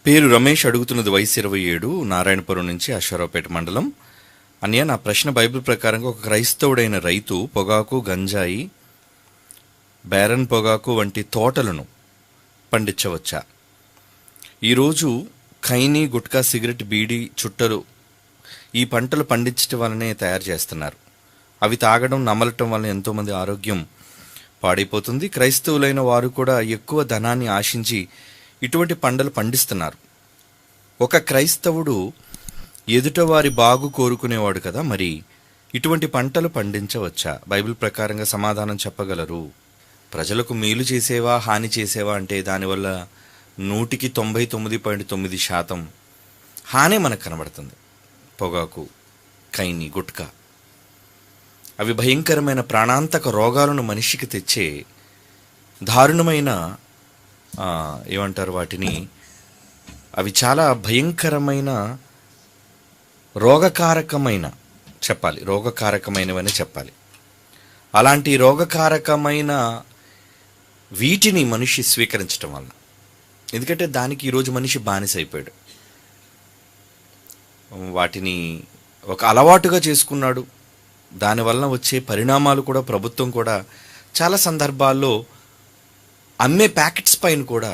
పేరు రమేష్, అడుగుతున్నది వయసు 27, నారాయణపురం నుంచి, అశ్వారావుపేట మండలం. అన్నయ్య, నా ప్రశ్న బైబిల్ ప్రకారంగా ఒక క్రైస్తవుడైన రైతు పొగాకు, గంజాయి, బేరన్ పొగాకు వంటి తోటలను పండించవచ్చా? ఈరోజు ఖైనీ, గుట్కా, సిగరెట్, బీడీ, చుట్టలు ఈ పంటలు పండించడం వల్లనే తయారు చేస్తున్నారు. అవి తాగడం, నమలటం వలన ఎంతోమంది ఆరోగ్యం పాడైపోతుంది. క్రైస్తవులైన వారు కూడా ఎక్కువ ధనాన్ని ఆశించి ఇటువంటి పంటలు పండిస్తున్నారు. ఒక క్రైస్తవుడు ఎదుటవారి బాగు కోరుకునేవాడు కదా, మరి ఇటువంటి పంటలు పండించవచ్చా? బైబిల్ ప్రకారంగా సమాధానం చెప్పగలరు? ప్రజలకు మేలు చేసేవా, హాని చేసేవా అంటే దానివల్ల 99.9% హానే మనకు కనబడుతుంది. పొగాకు, ఖైనీ, గుట్కా అవి భయంకరమైన ప్రాణాంతక రోగాలను మనిషికి తెచ్చే దారుణమైన ఏమంటారు వాటిని, అవి చాలా భయంకరమైన రోగకారకమైనవని చెప్పాలి. అలాంటి రోగకారకమైన వీటిని మనిషి స్వీకరించడం వల్ల, ఎందుకంటే దానికి ఈరోజు మనిషి బానిస అయిపోయాడు. వాటిని ఒక అలవాటుగా చేసుకున్నాడు. దానివలన వచ్చే పరిణామాలు కూడా ప్రభుత్వం కూడా చాలా సందర్భాల్లో అమ్మే ప్యాకెట్స్ పైన కూడా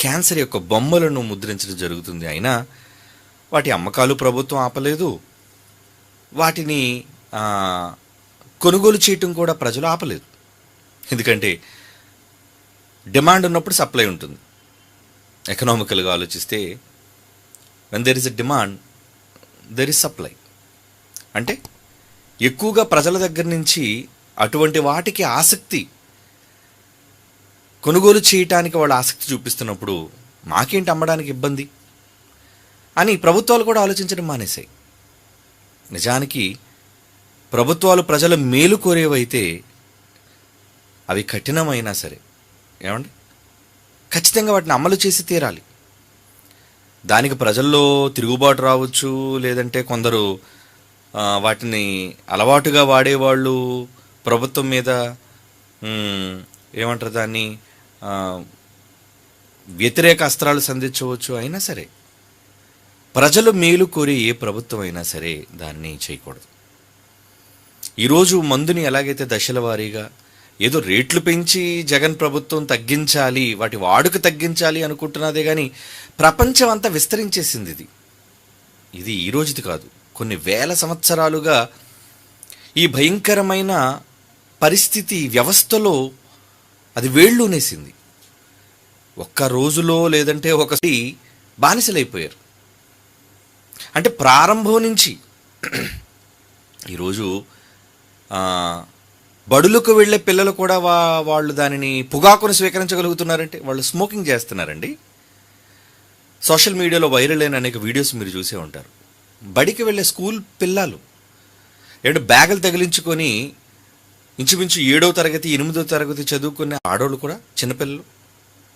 క్యాన్సర్ యొక్క బొమ్మలను ముద్రించడం జరుగుతుంది. అయినా వాటి అమ్మకాలు ప్రభుత్వం ఆపలేదు, వాటిని కొనుగోలు చేయటం కూడా ప్రజలు ఆపలేదు. ఎందుకంటే డిమాండ్ ఉన్నప్పుడు సప్లై ఉంటుంది. ఎకనామికల్గా ఆలోచిస్తే when there is a demand there is supply. అంటే ఎక్కువగా ప్రజల దగ్గర నుంచి అటువంటి వాటికి ఆసక్తి, కొనుగోలు చేయటానికి వాళ్ళు ఆసక్తి చూపిస్తున్నప్పుడు మాకేంటి అమ్మడానికి ఇబ్బంది అని ప్రభుత్వాలు కూడా ఆలోచించడం మానేశాయి. నిజానికి ప్రభుత్వాలు ప్రజల మేలు కోరేవైతే అవి కఠినమైనా సరే ఏమండి ఖచ్చితంగా వాటిని అమలు చేసి తీరాలి. దానికి ప్రజల్లో తిరుగుబాటు రావచ్చు, లేదంటే కొందరు వాటిని అలవాటుగా వాడేవాళ్ళు ప్రభుత్వం మీద ఏమంటారు దాన్ని వ్యతిరేక అస్త్రాలు సంధించవచ్చు. అయినా సరే ప్రజలు మేలు కోరి ఏ ప్రభుత్వం అయినా సరే దాన్ని చేయకూడదు. ఈరోజు మందుని ఎలాగైతే దశల వారీగా ఏదో రేట్లు పెంచి జగన్ ప్రభుత్వం తగ్గించాలి, వాటి వాడుక తగ్గించాలి అనుకుంటున్నదే కానీ ప్రపంచం అంతా విస్తరించేసింది. ఇది ఈరోజుది కాదు, కొన్ని వేల సంవత్సరాలుగా ఈ భయంకరమైన పరిస్థితి వ్యవస్థలో అది వేళ్ళూనేసింది. ఒక్క రోజులో లేదంటే ఒకటి బానిసలైపోయారు. అంటే ప్రారంభం నుంచి ఈరోజు బడులకు వెళ్ళే పిల్లలు కూడా వాళ్ళు దానిని పొగాకును స్వీకరించగలుగుతున్నారంటే వాళ్ళు స్మోకింగ్ చేస్తున్నారండి. సోషల్ మీడియాలో వైరల్ అయిన అనేక వీడియోస్ మీరు చూసే ఉంటారు. బడికి వెళ్ళే స్కూల్ పిల్లలు బ్యాగులు తగిలించుకొని ఇంచుమించు 7వ తరగతి 8వ తరగతి చదువుకునే ఆడవాళ్ళు కూడా, చిన్నపిల్లలు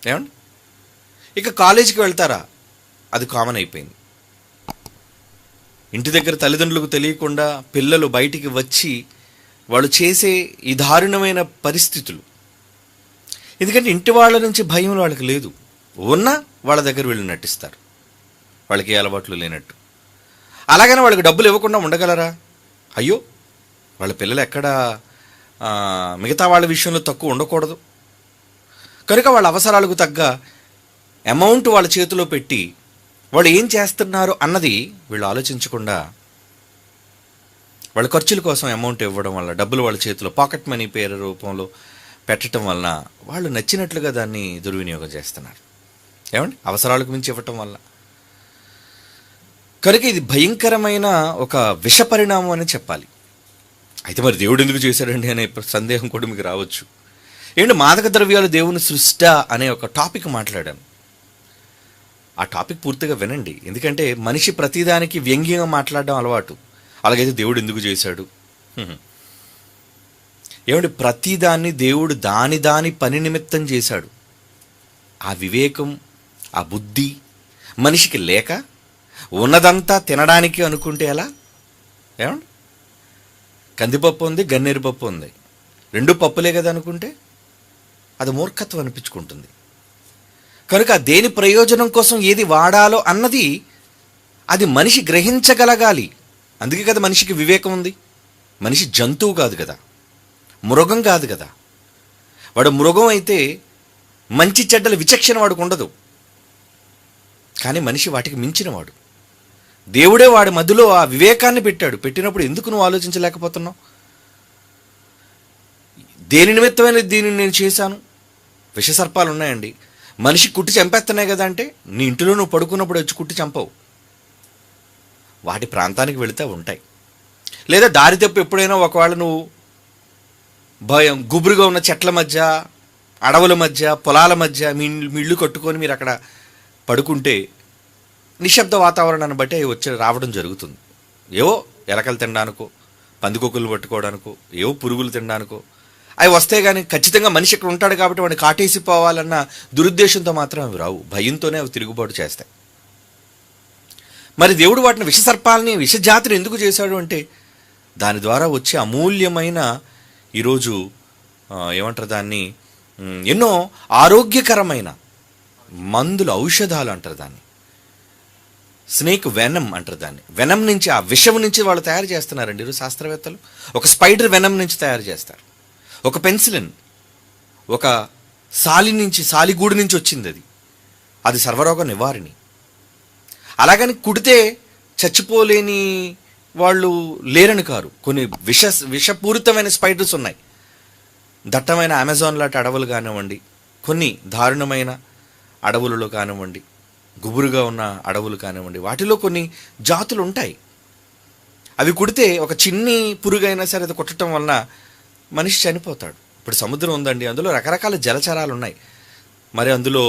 ఏమండి ఇక కాలేజీకి వెళ్తారా, అది కామన్ అయిపోయింది. ఇంటి దగ్గర తల్లిదండ్రులకు తెలియకుండా పిల్లలు బయటికి వచ్చి వాళ్ళు చేసే ఈ దారుణమైన పరిస్థితులు. ఎందుకంటే ఇంటి వాళ్ళ నుంచి భయం వాళ్ళకి లేదు, ఉన్నా వాళ్ళ దగ్గర వీళ్ళు నటిస్తారు, వాళ్ళకి ఏ అలవాట్లు లేనట్టు. అలాగనే వాళ్ళకి డబ్బులు ఇవ్వకుండా ఉండగలరా? అయ్యో, వాళ్ళ పిల్లలు ఎక్కడ మిగతా వాళ్ళ విషయంలో తక్కువ ఉండకూడదు కనుక వాళ్ళ అవసరాలకు తగ్గ అమౌంట్ వాళ్ళ చేతిలో పెట్టి వాళ్ళు ఏం చేస్తున్నారు అన్నది వీళ్ళు ఆలోచించకుండా వాళ్ళ ఖర్చుల కోసం అమౌంట్ ఇవ్వడం వల్ల, డబ్బులు వాళ్ళ చేతిలో పాకెట్ మనీ పేరు రూపంలో పెట్టడం వలన వాళ్ళు నచ్చినట్లుగా దాన్ని దుర్వినియోగం చేస్తున్నారు. ఏమండి అవసరాలకు మించి ఇవ్వటం వల్ల. కనుక ఇది భయంకరమైన ఒక విష పరిణామం అని చెప్పాలి. అయితే మరి దేవుడు ఎందుకు చేశాడండి అనే సందేహం కూడా మీకు రావచ్చు. మాదక ద్రవ్యాలు దేవుని సృష్ట అనే ఒక టాపిక్ మాట్లాడాను. ఆ టాపిక్ పూర్తిగా వినండి, ఎందుకంటే మనిషి ప్రతిదానికి వ్యంగ్యంగా మాట్లాడడం అలవాటు. అలాగైతే దేవుడు ఎందుకు చేశాడు? ప్రతిదాన్ని దేవుడు దాని పని నిమిత్తం చేశాడు. ఆ వివేకం, ఆ బుద్ధి మనిషికి లేక ఉన్నదంతా తినడానికి అనుకుంటే ఎలా? కందిపప్పు ఉంది, గన్నేరు పప్పు ఉంది, 2 పప్పులే కదా అనుకుంటే అది మూర్ఖత్వం అనిపించుకుంటుంది. కనుక దేని ప్రయోజనం కోసం ఏది వాడాలో అన్నది అది మనిషి గ్రహించగలగాలి. అందుకే కదా మనిషికి వివేకం ఉంది. మనిషి జంతువు కాదు కదా, మృగం కాదు కదా. వాడు మృగం అయితే మంచి చెడ్డల విచక్షణ వాడికి ఉండదు. కానీ మనిషి వాటికి మించినవాడు. దేవుడే వాడి మధ్యలో ఆ వివేకాన్ని పెట్టాడు. పెట్టినప్పుడు ఎందుకు నువ్వు ఆలోచించలేకపోతున్నావు? దేని నిమిత్తమైన దీనిని నేను చేశాను? విషసర్పాలు ఉన్నాయండి, మనిషి కుట్టి చంపేస్తున్నాయి కదా అంటే నీ ఇంటిలో నువ్వు పడుకున్నప్పుడు వచ్చి కుట్టి చంపవు. వాటి ప్రాంతానికి వెళితే ఉంటాయి. లేదా దారి తప్పి ఎప్పుడైనా ఒకవేళ నువ్వు భయం గుబురుగా ఉన్న చెట్ల మధ్య, అడవుల మధ్య, పొలాల మధ్య మీ ఇల్లు కట్టుకొని మీరు అక్కడ పడుకుంటే నిశ్శబ్ద వాతావరణాన్ని బట్టి అవి వచ్చి రావడం జరుగుతుంది. ఏవో ఎలకలు తినడానికో, పందికొక్కులు పట్టుకోవడానికో, ఏవో పురుగులు తినడానికో అవి వస్తే కానీ ఖచ్చితంగా మనిషి ఇక్కడ ఉంటాడు కాబట్టి వాడిని కాటేసిపోవాలన్న దురుద్దేశంతో మాత్రం అవి రావు. భయంతోనే అవి తిరుగుబాటు చేస్తాయి. మరి దేవుడు వాటిని విషసర్పాలని, విషజాతిని ఎందుకు చేశాడు అంటే దాని ద్వారా వచ్చే అమూల్యమైన ఈరోజు ఏమంటారు దాన్ని, ఎన్నో ఆరోగ్యకరమైన మందులు, ఔషధాలు అంటారు దాన్ని. స్నేక్ వెనం అంటారు దాన్ని. వెనం నుంచి, ఆ విషం నుంచి వాళ్ళు తయారు చేస్తున్నారండి ఈరోజు శాస్త్రవేత్తలు. ఒక స్పైడర్ వెనం నుంచి తయారు చేస్తారు. ఒక పెన్సిలిన్ ఒక సాలిగూడు నుంచి వచ్చింది. అది సర్వరోగ నివారిణి. అలాగని కుడితే చచ్చిపోలేని వాళ్ళు లేరని కారు. కొన్ని విషపూరితమైన స్పైడర్స్ ఉన్నాయి. దట్టమైన అమెజాన్ లాంటి అడవులు కానివ్వండి, కొన్ని దారుణమైన అడవులలో కానివ్వండి, గుబురుగా ఉన్న అడవులు కానివ్వండి, వాటిలో కొన్ని జాతులు ఉంటాయి. అవి కుడితే ఒక చిన్ని పురుగైనా సరే అది కుట్టడం వలన మనిషి చనిపోతాడు. ఇప్పుడు సముద్రం ఉందండి, అందులో రకరకాల జలచరాలు ఉన్నాయి. మరి అందులో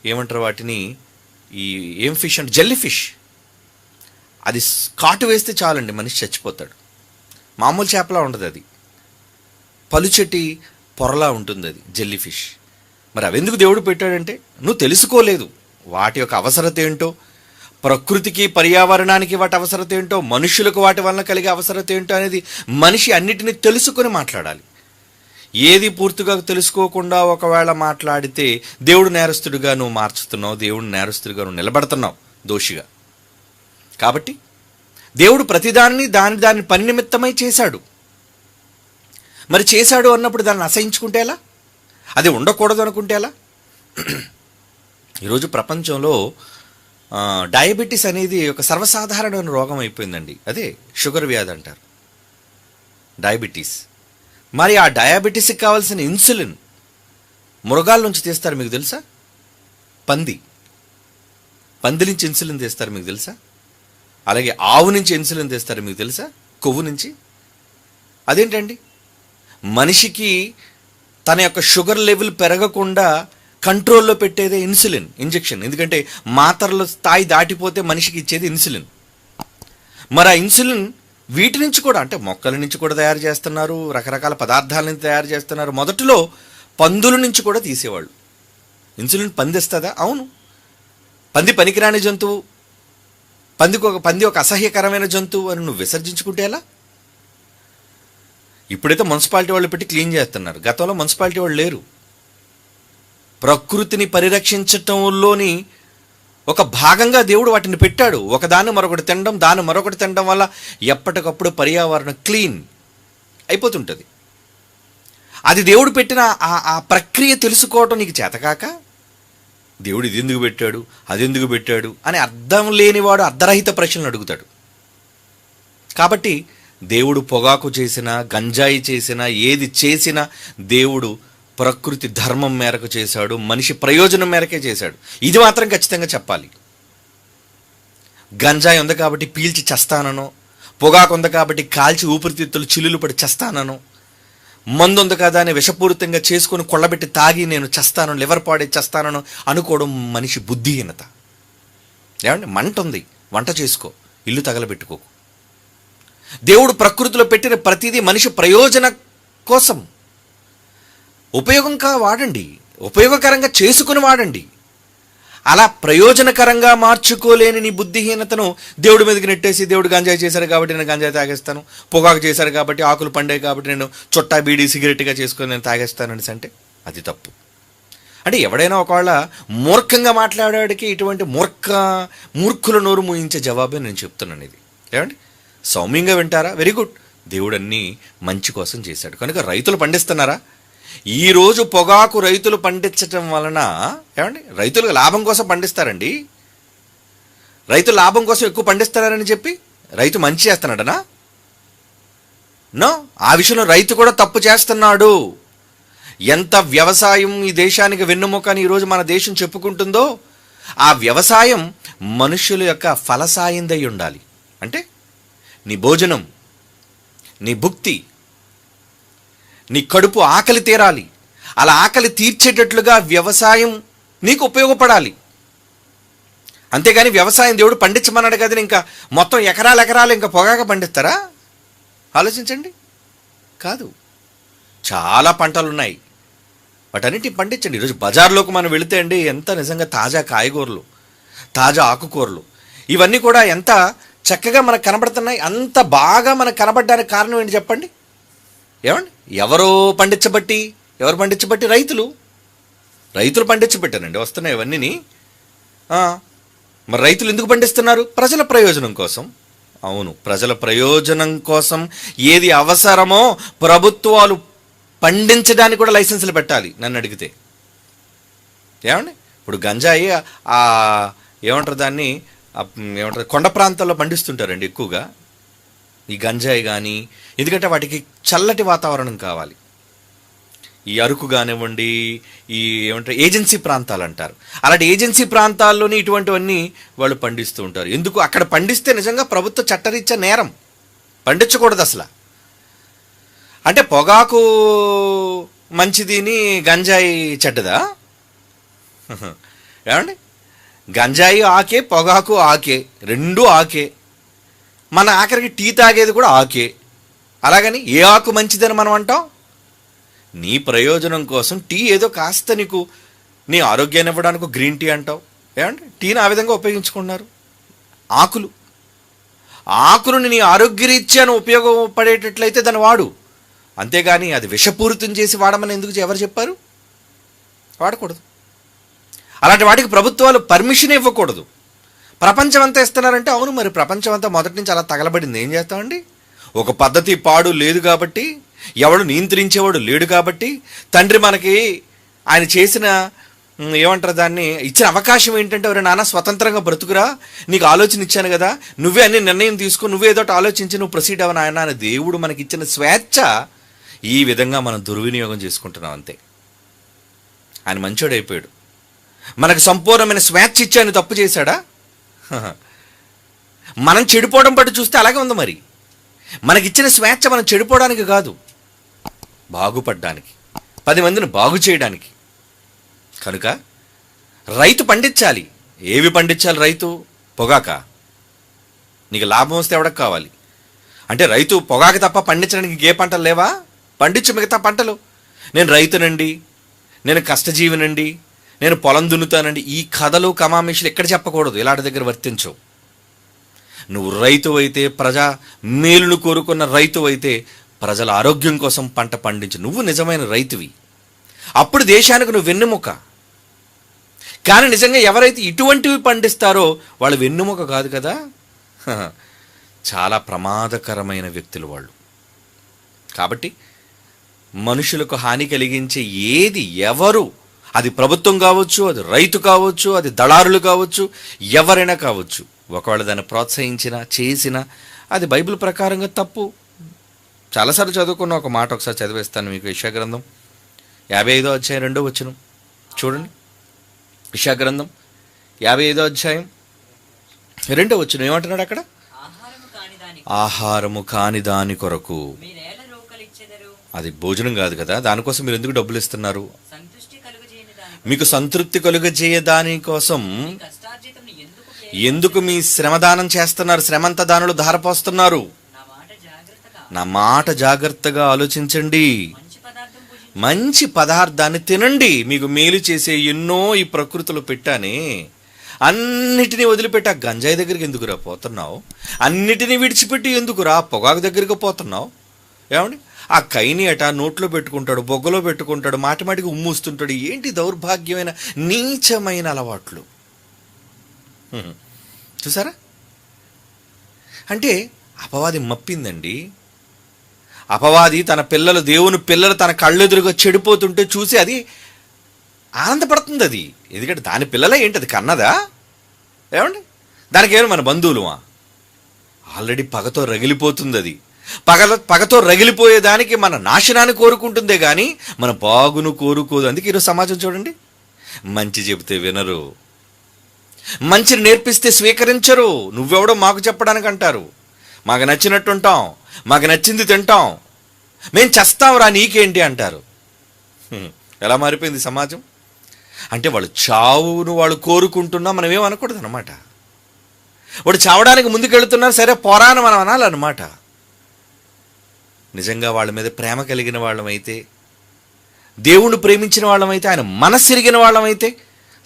ఏమంటారు వాటిని, ఏం ఫిష్ అంటే జెల్లీ ఫిష్. అది కాటు వేస్తే చాలండి మనిషి చచ్చిపోతాడు. మామూలు చేపలా ఉండదు, అది పలుచటి పొరలా ఉంటుంది అది జెల్లీ ఫిష్. మరి అవెందుకు దేవుడు పెట్టాడంటే నువ్వు తెలుసుకోలేదు వాటి యొక్క అవసరత ఏంటో, ప్రకృతికి పర్యావరణానికి వాటి అవసరత ఏంటో, మనుషులకు వాటి వలన కలిగే అవసరత ఏంటో అనేది మనిషి అన్నిటినీ తెలుసుకొని మాట్లాడాలి. ఏది పూర్తిగా తెలుసుకోకుండా ఒకవేళ మాట్లాడితే దేవుడు నేరస్తుడిగా నువ్వు మార్చుతున్నావు, దేవుడు నేరస్తుడిగా నువ్వు నిలబడుతున్నావు, దోషిగా. కాబట్టి దేవుడు ప్రతిదాన్ని దాని పని నిమిత్తమై చేశాడు. మరి చేశాడు అన్నప్పుడు దాన్ని అసహించుకుంటే ఎలా? అది ఉండకూడదు అనుకుంటే ఎలా? ఈరోజు ప్రపంచంలో డయాబెటీస్ అనేది ఒక సర్వసాధారణమైన రోగం అయిపోయిందండి. అదే షుగర్ వ్యాధి అంటారు, డయాబెటీస్. మరి ఆ డయాబెటీస్కి కావాల్సిన ఇన్సులిన్ మృగాల నుంచి తీస్తారు, మీకు తెలుసా? పంది నుంచి ఇన్సులిన్ తీస్తారు, మీకు తెలుసా? అలాగే ఆవు నుంచి ఇన్సులిన్ తీస్తారు, మీకు తెలుసా? కొవ్వు నుంచి. అదేంటండి? మనిషికి తన యొక్క షుగర్ లెవెల్ పెరగకుండా కంట్రోల్లో పెట్టేదే ఇన్సులిన్ ఇంజెక్షన్. ఎందుకంటే మాత్రల స్థాయి దాటిపోతే మనిషికి ఇచ్చేది ఇన్సులిన్. మరి ఆ ఇన్సులిన్ వీటి నుంచి కూడా, అంటే మొక్కల నుంచి కూడా తయారు చేస్తున్నారు, రకరకాల పదార్థాల నుంచి తయారు చేస్తున్నారు. మొదట్లో పందుల నుంచి కూడా తీసేవాళ్ళు. ఇన్సులిన్ పందిస్తుందా? అవును. పంది పనికిరాని జంతువు, పంది ఒక అసహ్యకరమైన జంతువు అని నువ్వు విసర్జించుకుంటే ఎలా? ఇప్పుడైతే మున్సిపాలిటీ వాళ్ళు పెట్టి క్లీన్ చేస్తున్నారు. గతంలో మున్సిపాలిటీ వాళ్ళు లేరు. ప్రకృతిని పరిరక్షించటంలోని ఒక భాగంగా దేవుడు వాటిని పెట్టాడు. ఒకదాన్ని మరొకటి తినడం, దాన్ని మరొకటి తినడం వల్ల ఎప్పటికప్పుడు పర్యావరణం క్లీన్ అయిపోతుంటుంది. అది దేవుడు పెట్టిన ఆ ప్రక్రియ తెలుసుకోవటం నీకు చేతకాక దేవుడు ఇది ఎందుకు పెట్టాడు, అది ఎందుకు పెట్టాడు అని అర్థం లేనివాడు అర్ధరహిత ప్రశ్నలు అడుగుతాడు. కాబట్టి దేవుడు పొగాకు చేసినా, గంజాయి చేసినా, ఏది చేసినా దేవుడు ప్రకృతి ధర్మం మేరకు చేశాడు, మనిషి ప్రయోజనం మేరకే చేశాడు. ఇది మాత్రం ఖచ్చితంగా చెప్పాలి. గంజాయి ఉంది కాబట్టి పీల్చి చస్తానను, పొగాకు ఉంది కాబట్టి కాల్చి ఊపిరితిత్తులు చిల్లులు పడి చస్తానను, మందు ఉంది కదా అని విషపూరితంగా చేసుకుని కొల్లబెట్టి తాగి నేను చస్తాను, లివర్ పాడే చస్తానను అనుకోవడం మనిషి బుద్ధిహీనత. ఏమండి, మంట ఉంది, వంట చేసుకో, ఇల్లు తగలబెట్టుకోకు. దేవుడు ప్రకృతిలో పెట్టిన ప్రతిదీ మనిషి ప్రయోజన కోసం ఉపయోగంగా వాడండి, ఉపయోగకరంగా చేసుకుని వాడండి. అలా ప్రయోజనకరంగా మార్చుకోలేని నీ బుద్ధిహీనతను దేవుడి మీదకి నెట్టేసి, దేవుడు గంజాయి చేశారు కాబట్టి నేను గంజాయి తాగేస్తాను, పొగాకు చేశారు కాబట్టి, ఆకులు పండాయి కాబట్టి నేను చుట్టా బీడీ సిగరెట్గా చేసుకొని నేను తాగేస్తాను అనేసి అంటే అది తప్పు. అంటే ఎవడైనా ఒకవేళ మూర్ఖంగా మాట్లాడేవాడికి ఇటువంటి మూర్ఖుల నోరు మూయించే జవాబే నేను చెప్తున్నాను ఇది. ఏమండి, సౌమ్యంగా వింటారా? Very good. దేవుడు అన్నీ మంచి కోసం చేశాడు కనుక రైతులు పండిస్తున్నారా? ఈరోజు పొగాకు రైతులు పండించటం వలన ఏమండి, రైతులు లాభం కోసం పండిస్తారండి. రైతులు లాభం కోసం ఎక్కువ పండిస్తారని చెప్పి రైతు మంచి చేస్తున్నాడనా? నో, ఆ విషయంలో రైతు కూడా తప్పు చేస్తున్నాడు. ఎంత వ్యవసాయం ఈ దేశానికి వెన్నుముక అని ఈరోజు మన దేశం చెప్పుకుంటుందో, ఆ వ్యవసాయం మనుషుల యొక్క ఫలసాయందై ఉండాలి. అంటే నీ భోజనం, నీ భుక్తి, నీ కడుపు ఆకలి తీరాలి. అలా ఆకలి తీర్చేటట్లుగా వ్యవసాయం నీకు ఉపయోగపడాలి. అంతేగాని వ్యవసాయం దేవుడు పండించమన్నాడు కదా, ఇంకా మొత్తం ఎకరాలు ఇంకా పొగాక పండిస్తారా? ఆలోచించండి. కాదు, చాలా పంటలు ఉన్నాయి, వాటన్నిటిని పండించండి. ఈరోజు బజార్లోకి మనం వెళితే అండి, ఎంత నిజంగా తాజా కాయగూరలు, తాజా ఆకుకూరలు, ఇవన్నీ కూడా ఎంత చక్కగా మనకు కనబడుతున్నాయి. అంత బాగా మనకు కనబడడానికి కారణం ఏంటి చెప్పండి? ఏమండి, ఎవరు పండించబట్టి? రైతులు పండించబట్టానండి వస్తున్నాయి ఇవన్నీ. మరి రైతులు ఎందుకు పండిస్తున్నారు? ప్రజల ప్రయోజనం కోసం. అవును, ప్రజల ప్రయోజనం కోసం ఏది అవసరమో ప్రభుత్వాలు పండించడానికి కూడా లైసెన్సులు పెట్టాలి నన్ను అడిగితే. ఏమండి, ఇప్పుడు గంజాయి ఏమంటారు దాన్ని, ఏమంటారు, కొండ ప్రాంతాల్లో పండిస్తుంటారండి ఎక్కువగా ఈ గంజాయి కానీ. ఎందుకంటే వాటికి చల్లటి వాతావరణం కావాలి. ఈ అరకు కానివ్వండి, ఈ ఏమంటారు ఏజెన్సీ ప్రాంతాలు అంటారు, అలాంటి ఏజెన్సీ ప్రాంతాల్లోని ఇటువంటివన్నీ వాళ్ళు పండిస్తూ ఉంటారు. ఎందుకు? అక్కడ పండిస్తే నిజంగా ప్రభుత్వ చట్టరీత్యా నేరం, పండించకూడదు అసలు. అంటే పొగాకు మంచిదిని గంజాయి చెడ్డదా? ఏమండి, గంజాయి ఆకే, పొగాకు ఆకే, రెండూ ఆకే. మన ఆఖరికి టీ తాగేది కూడా ఆకే. అలాగని ఏ ఆకు మంచిదని మనం అంటాం? నీ ప్రయోజనం కోసం టీ ఏదో కాస్త నీకు నీ ఆరోగ్యాన్ని ఇవ్వడానికి గ్రీన్ టీ అంటావు. ఏమంటే టీని ఆ విధంగా ఉపయోగించుకున్నారు. ఆకులను నీ ఆరోగ్యరీత్యా ఉపయోగపడేటట్లయితే దాన్ని వాడు. అంతేగాని అది విషపూరితం చేసి వాడమని ఎవరు చెప్పారు? వాడకూడదు. అలాంటి వాటికి ప్రభుత్వాలు పర్మిషన్ ఇవ్వకూడదు. ప్రపంచం అంతా ఇస్తున్నారంటే అవును, మరి ప్రపంచం అంతా మొదటి నుంచి అలా తగలబడింది. ఏం చేస్తామండి? ఒక పద్ధతి పాడు లేదు కాబట్టి, ఎవడు నియంత్రించేవాడు లేడు కాబట్టి, తండ్రి మనకి ఆయన చేసిన ఏమంటారు దాన్ని ఇచ్చిన అవకాశం ఏంటంటే, ఎవరు నాన్న స్వతంత్రంగా బ్రతుకురా, నీకు ఆలోచన ఇచ్చాను కదా, నువ్వే అన్ని నిర్ణయం తీసుకో, నువ్వేదో ఆలోచించి నువ్వు ప్రొసీడ్ అవ్వను ఆయన అని దేవుడు మనకి ఇచ్చిన స్వేచ్ఛ ఈ విధంగా మనం దుర్వినియోగం చేసుకుంటున్నాం. అంతే. ఆయన మంచోడు అయిపోయాడు, మనకు సంపూర్ణమైన స్వేచ్ఛ ఇచ్చాను. తప్పు చేశాడా? మనం చెడిపోవడం బట్టి చూస్తే అలాగే ఉంది. మరి మనకిచ్చిన స్వేచ్ఛ మనం చెడిపోవడానికి కాదు, బాగుపడడానికి, 10 మందిని బాగు చేయడానికి. కనుక రైతు పండించాలి. ఏవి పండించాలి రైతు? పొగాక. నీకు లాభం వస్తే ఎవడకు కావాలి అంటే రైతు పొగాకు తప్ప పండించడానికి ఏ పంటలు లేవా? పండించు మిగతా పంటలు. నేను రైతునండి, నేను కష్టజీవినండి, నేను పొలం దున్నుతానండి, ఈ కథలు కమామిషులు ఎక్కడ చెప్పకూడదు. ఇలాంటి దగ్గర వర్తించవు. నువ్వు రైతు అయితే, ప్రజా మేలును కోరుకున్న రైతు అయితే, ప్రజల ఆరోగ్యం కోసం పంట పండించు. నువ్వు నిజమైన రైతువి. అప్పుడు దేశానికి నువ్వు వెన్నెముక. కానీ నిజంగా ఎవరైతే ఇటువంటివి పండిస్తారో వాళ్ళు వెన్నెముక కాదు కదా, చాలా ప్రమాదకరమైన వ్యక్తులు వాళ్ళు. కాబట్టి మనుషులకు హాని కలిగించే ఏది ఎవరు, అది ప్రభుత్వం కావచ్చు, అది రైతు కావచ్చు, అది దళారులు కావచ్చు, ఎవరైనా కావచ్చు, ఒకవేళ దాన్ని ప్రోత్సహించినా చేసినా అది బైబిల్ ప్రకారంగా తప్పు. చాలాసార్లు చదువుకున్న ఒక మాట ఒకసారి చదివేస్తాను మీకు. యెషయా-గ్రంథం 55వ అధ్యాయం 2వ వచనం చూడండి. యెషయా-గ్రంథం 55వ అధ్యాయం 2వ వచనం ఏమంటున్నాడు అక్కడ? ఆహారము కాని దాని కొరకు. అది భోజనం కాదు కదా, దానికోసం మీరు ఎందుకు డబ్బులు ఇస్తున్నారు? మీకు సంతృప్తి కలుగజేయ దానికోసం ఎందుకు మీ శ్రమదానం చేస్తున్నారు? శ్రమంత దానిలో ధారపోస్తున్నారు. నా మాట జాగ్రత్తగా ఆలోచించండి. మంచి పదార్థాన్ని తినండి. మీకు మేలు చేసే ఎన్నో ఈ ప్రకృతిలో పెట్టానే, అన్నిటినీ వదిలిపెట్టా గంజాయి దగ్గరికి ఎందుకురా పోతున్నావు? అన్నిటినీ విడిచిపెట్టి ఎందుకురా పొగాకు దగ్గరికి పోతున్నావు? ఏమండి, ఆ కైని అట నోట్లో పెట్టుకుంటాడు, బొగ్గలో పెట్టుకుంటాడు, మాటిమాటికి ఉమ్మూస్తుంటాడు. ఏంటి దౌర్భాగ్యమైన నీచమైన అలవాట్లు. చూసారా? అంటే అపవాది మప్పిందండి. అపవాది తన పిల్లలు, దేవుని పిల్లలు తన కళ్ళెదురుగా చెడిపోతుంటే చూసి అది ఆనందపడుతుంది. అది ఎందుకంటే దాని పిల్లలే ఏంటి, అది కన్నదా? ఏమండి, దానికి ఏమైనా మన బంధువులుమా? ఆల్రెడీ పగతో రగిలిపోతుంది. అది పగతో రగిలిపోయేదానికి మన నాశనాన్ని కోరుకుంటుందే కానీ మన బాగును కోరుకోదు. అందుకే ఈరోజు సమాజం చూడండి, మంచి చెబితే వినరు, మంచిని నేర్పిస్తే స్వీకరించరు. నువ్వెవడో మాకు చెప్పడానికి అంటారు. మాకు నచ్చినట్టు ఉంటాం, మాకు నచ్చింది తింటాం, మేం చస్తాంరా నీకేంటి అంటారు. ఎలా మారిపోయింది సమాజం? అంటే వాళ్ళు చావును వాళ్ళు కోరుకుంటున్నా మనం ఏమనకూడదు అనమాట. వాడు చావడానికి ముందుకెళ్తున్నారు, సరే పోరాని మనం అనాలన్నమాట. నిజంగా వాళ్ళ మీద ప్రేమ కలిగిన వాళ్ళమైతే, దేవుణ్ణి ప్రేమించిన వాళ్ళమైతే, ఆయన మనస్సిరిగిన వాళ్ళమైతే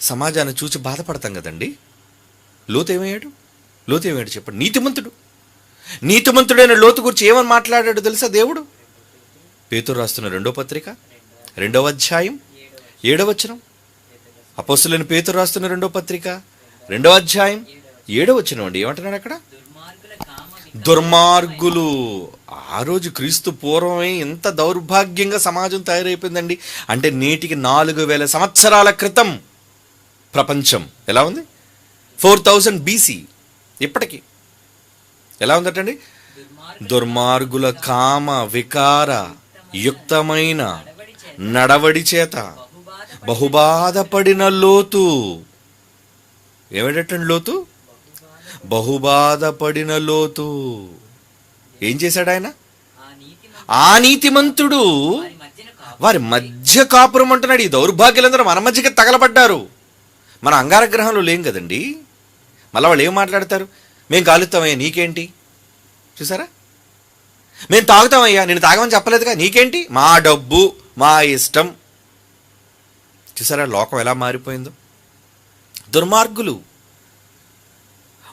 సమాజాన్ని చూసి బాధపడతాం కదండి. లోతు ఏమయ్యాడు చెప్పండి? నీతిమంతుడైన లోతు గురించి ఏమని మాట్లాడాడు తెలుసా దేవుడు? పేతురు రాస్తున్న 2వ పత్రిక 2వ అధ్యాయం 7వ వచనం. అపోస్తలుడైన పేతురు రాస్తున్న 2వ పత్రిక 2వ అధ్యాయం 7వ వచనం అండి. ఏమంటున్నాడు అక్కడ? దుర్మార్గులు. ఆ రోజు క్రీస్తు పూర్వమే ఎంత దౌర్భాగ్యంగా సమాజం తయారైపోయిందండి. అంటే నేటికి 4000 సంవత్సరాల క్రితం ప్రపంచం ఎలా ఉంది? 4000 BC. ఇప్పటికి ఎలా ఉందటండి? దుర్మార్గుల కామ వికార యుక్తమైన నడవడి చేత బహుబాధపడిన లోతు. ఏమిటండి లోతు? బహుబాధపడిన లోతు. ఏం చేశాడు ఆయన? ఆ నీతిమంతుడు వారి మధ్య కాపురం అంటున్నాడు. ఈ దౌర్భాగ్యులందరూ మన మధ్యకి తగలబడ్డారు. మన అంగారగ్రహంలో లేం కదండి. మళ్ళీ వాళ్ళు ఏం మాట్లాడతారు? మేము కాలుస్తామయ్యా నీకేంటి? చూసారా? మేము తాగుతామయ్యా, నేను తాగమని చెప్పలేదుగా, నీకేంటి? మా డబ్బు మా ఇష్టం. చూసారా లోకం ఎలా మారిపోయిందో? దుర్మార్గులు,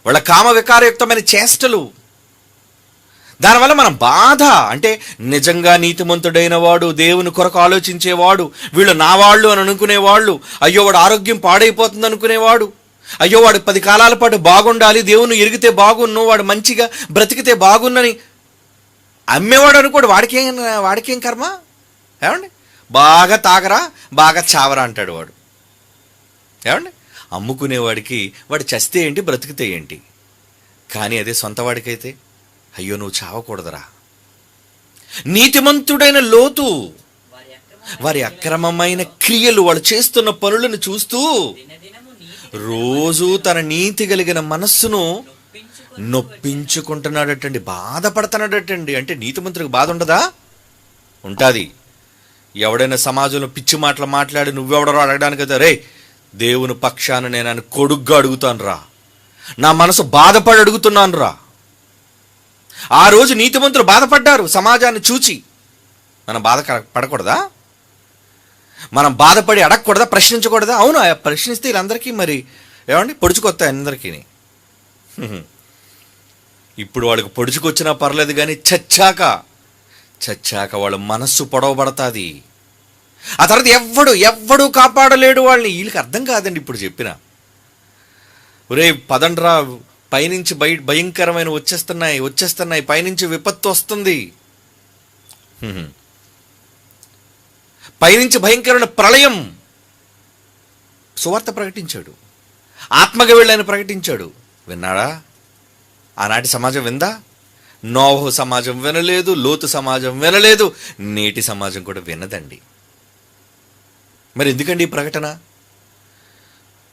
వాళ్ళ కామ వికారయుక్తమైన చేష్టలు, దానివల్ల మనం బాధ. అంటే నిజంగా నీతిమంతుడైన వాడు, దేవుని కొరకు ఆలోచించేవాడు, వీళ్ళు నా వాళ్ళు అని అనుకునేవాళ్ళు, అయ్యో వాడు ఆరోగ్యం పాడైపోతుంది అనుకునేవాడు, అయ్యో వాడు 10 కాలాల పాటు బాగుండాలి, దేవుని ఎరిగితే బాగున్ను, వాడు మంచిగా బ్రతికితే బాగున్నని అమ్మేవాడు అనుకోడు. వాడికేం కర్మ? ఏమండి, బాగా తాగరా బాగా చావరా అంటాడు వాడు. ఏమండి, అమ్ముకునేవాడికి వాడు చస్తే ఏంటి బ్రతికితే ఏంటి. కానీ అదే సొంత వాడికైతే అయ్యో నువ్వు చావకూడదురా. నీతిమంతుడైన లోతు వారి అక్రమమైన క్రియలు, వాళ్ళు చేస్తున్న పనులను చూస్తూ రోజు తన నీతి కలిగిన మనస్సును నొప్పించుకుంటున్నాడటండి, బాధపడుతున్నాడటండి. అంటే నీతిమంతుడికి బాధ ఉండదా? ఉంటుంది. ఎవడైనా సమాజంలో పిచ్చి మాటలు మాట్లాడి నువ్వెవడరో అడగడానికి కదా, రే దేవుని పక్షాన నేను ఆయన కొడుగ్గా అడుగుతాను రా, నా మనసు బాధపడి అడుగుతున్నాను రా. ఆ రోజు నీతిమంతులు బాధపడ్డారు సమాజాన్ని చూచి. మనం పడకూడదా? మనం బాధపడి అడగకూడదా? ప్రశ్నించకూడదా? అవును, ప్రశ్నిస్తే వీళ్ళందరికీ మరి ఏమండి పొడుచుకొస్తాయి అందరికీ. ఇప్పుడు వాళ్ళకి పొడుచుకొచ్చినా పర్లేదు, కానీ చచ్చాక వాళ్ళ మనస్సు పొడవబడతాది. ఆ తర్వాత ఎవ్వడు కాపాడలేడు వాళ్ళని. వీళ్ళకి అర్థం కాదండి ఇప్పుడు చెప్పిన. ఒరే పదండ్రా, పైనుంచి భయంకరమైన వచ్చేస్తున్నాయి, పైనుంచి విపత్తు వస్తుంది, పైనుంచి భయంకరమైన ప్రళయం. సువార్త ప్రకటించాడు, ఆత్మగా వెళ్ళని ప్రకటించాడు. విన్నాడా? ఆనాటి సమాజం విందా? నోవహు సమాజం వినలేదు, లోతు సమాజం వినలేదు, నేటి సమాజం కూడా వినదండి. మరి ఎందుకండి ఈ ప్రకటన?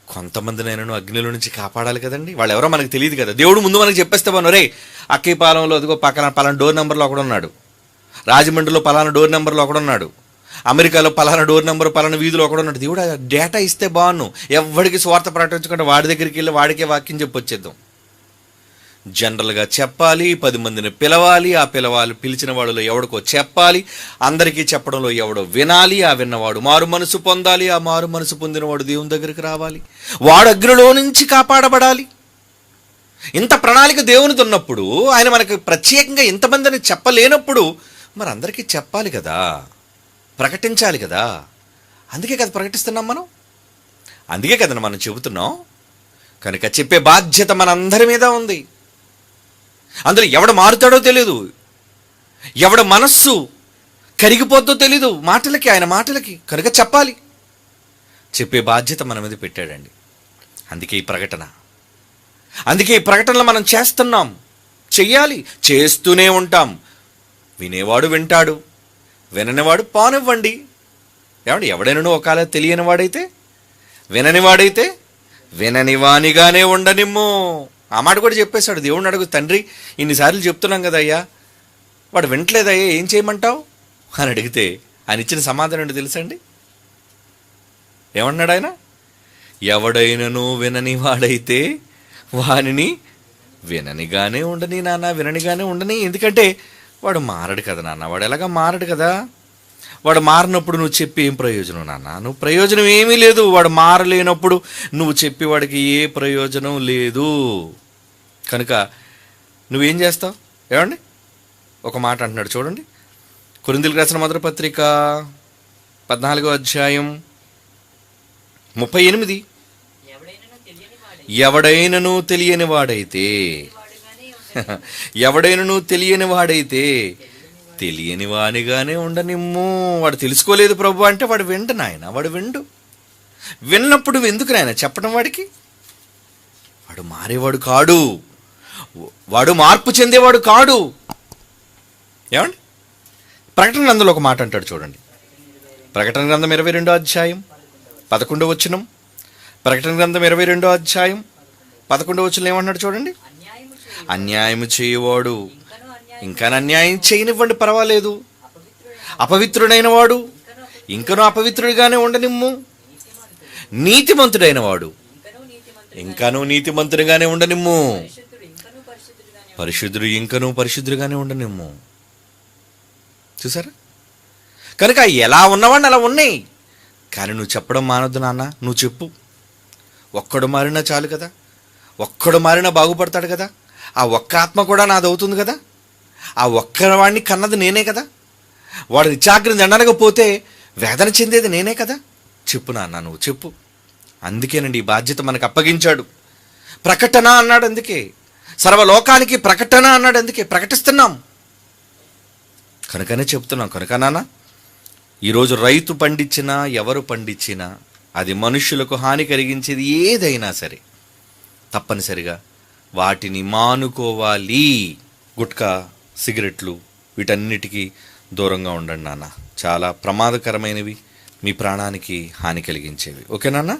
కొంతమందినైనా అగ్నిలో నుంచి కాపాడాలి కదండి. వాళ్ళు ఎవరో మనకు తెలియదు కదా. దేవుడు ముందు మనకి చెప్పేస్తే బాను, రే అక్కీపాలెంలో అదిగో పలానా డోర్ నెంబర్లో ఒకడున్నాడు, రాజమండ్రిలో పలానా డోర్ నెంబర్లో ఒకడున్నాడు, అమెరికాలో పలానా డోర్ నెంబర్ పలానా వీధిలో ఒకడున్నాడు. దేవుడు డేటా ఇస్తే బాను, ఎవరికి స్వార్థ ప్రకటించకుండా వాడి దగ్గరికి వెళ్ళి వాడికే వాక్యం చెప్పొచ్చేద్దాం. జనరల్గా చెప్పాలి, 10 మందిని పిలవాలి, పిలిచిన వాళ్ళలో ఎవడికో చెప్పాలి, అందరికీ చెప్పడంలో ఎవడో వినాలి, ఆ విన్నవాడు మారు మనసు పొందాలి, ఆ మారు మనసు పొందినవాడు దేవుని దగ్గరికి రావాలి, వాడు అగ్నిలో నుంచి కాపాడబడాలి. ఇంత ప్రణాళిక దేవునిది ఉన్నప్పుడు, ఆయన మనకు ప్రత్యేకంగా ఇంతమందిని చెప్పలేనప్పుడు మరి అందరికీ చెప్పాలి కదా, ప్రకటించాలి కదా. అందుకే కదా ప్రకటిస్తున్నాం మనం, అందుకే కదా మనం చెబుతున్నాం. కనుక చెప్పే బాధ్యత మనందరి మీద ఉంది. అందులో ఎవడు మారుతాడో తెలీదు, ఎవడ మనస్సు కరిగిపోద్దో తెలీదు మాటలకి, ఆయన మాటలకి. కనుక చెప్పాలి, చెప్పే బాధ్యత మన మీద పెట్టాడండి. అందుకే ఈ ప్రకటన, అందుకే ఈ ప్రకటనలు మనం చేస్తున్నాం, చెయ్యాలి, చేస్తూనే ఉంటాం. వినేవాడు వింటాడు, విననివాడు పానివ్వండి. ఏమండి, ఎవడైనా ఒకవేళ తెలియని వాడైతే, వినని వాడైతే విననివానిగానే ఉండనిమ్ము. ఆ మాట కూడా చెప్పేశాడు. దేవుడిని అడుగు, తండ్రి ఇన్నిసార్లు చెప్తున్నాం కదా అయ్యా, వాడు వింటలేదయ్యా, ఏం చేయమంటావు అని అడిగితే ఆయన ఇచ్చిన సమాధానం ఏంటో తెలుసండి? ఏమన్నాడు ఆయన? ఎవడైనను వినని వాడైతే వానిని విననిగానే ఉండని నాన్న, విననిగానే ఉండని. ఎందుకంటే వాడు మారడు కదా నాన్న, వాడు ఎలాగా మారడు కదా. వాడు మారినప్పుడు నువ్వు చెప్పి ఏం ప్రయోజనం నాన్న? నువ్వు ప్రయోజనం ఏమీ లేదు. వాడు మారలేనప్పుడు నువ్వు చెప్పి వాడికి ఏ ప్రయోజనం లేదు. కనుక నువ్వేం చేస్తావు? ఏమండి, ఒక మాట అంటున్నాడు చూడండి, కొరింథీయులకు రాసిన మొదటి పత్రిక 14వ అధ్యాయం 38. ఎవడైనను తెలియని వాడైతే ఎవడైనను తెలియని వాడైతే తెలియని వానిగానే ఉండనిమ్ము. వాడు తెలుసుకోలేదు ప్రభు అంటే వాడు విండు నాయన, వాడు విండు. విన్నప్పుడు ఎందుకు నాయన చెప్పడం వాడికి? వాడు మారేవాడు కాడు, వాడు మార్పు చెందేవాడు కాడు. ఏమండి, ప్రకటన గ్రంథంలో ఒక మాట అంటాడు చూడండి, ప్రకటన గ్రంథం 22వ అధ్యాయం 11వ వచనం. ప్రకటన గ్రంథం 22వ అధ్యాయం 11వ వచనం ఏమంటున్నాడు చూడండి, అన్యాయము చేయవాడు ఇంకా అన్యాయం చేయనివ్వండి, పర్వాలేదు. అపవిత్రుడైన వాడు ఇంకనూ అపవిత్రుడిగానే ఉండనిమ్ము. నీతిమంతుడైన వాడు ఇంకనూ నీతిమంతుడిగానే ఉండనిమ్ము. పరిశుద్ధుడు ఇంకనూ పరిశుద్ధుడిగానే ఉండనిమ్ము. చూసారా? కనుక ఎలా ఉన్నవాడిని అలా ఉన్నాయి. కానీ నువ్వు చెప్పడం మానొద్దు నాన్న, నువ్వు చెప్పు. ఒక్కడు మారినా చాలు కదా, ఒక్కడు మారినా బాగుపడతాడు కదా. ఆ ఒక్క ఆత్మ కూడా నాదవుతుంది కదా, ఆ ఒక్కవాడిని కన్నది నేనే కదా, వాడు నిత్యాగ్ని దండనగా పోతే వేదన చెందేది నేనే కదా. చెప్పు నాన్న, నువ్వు చెప్పు. అందుకేనండి ఈ బాధ్యత మనకు అప్పగించాడు. ప్రకటన అన్నాడు, అందుకే సర్వలోకానికి ప్రకటన అన్నాడు, అందుకే ప్రకటిస్తున్నాం. కనుకనే చెప్తున్నాం. కనుక నాన్న, ఈరోజు రైతు పండించినా ఎవరు పండించినా అది మనుషులకు హాని కలిగించేది ఏదైనా సరే తప్పనిసరిగా వాటిని మానుకోవాలి. గుట్కా, సిగరెట్లు వీటన్నిటికీ దూరంగా ఉండండి నాన్న. చాలా ప్రమాదకరమైనవి, మీ ప్రాణానికి హాని కలిగించేవి. ఓకే నాన్న?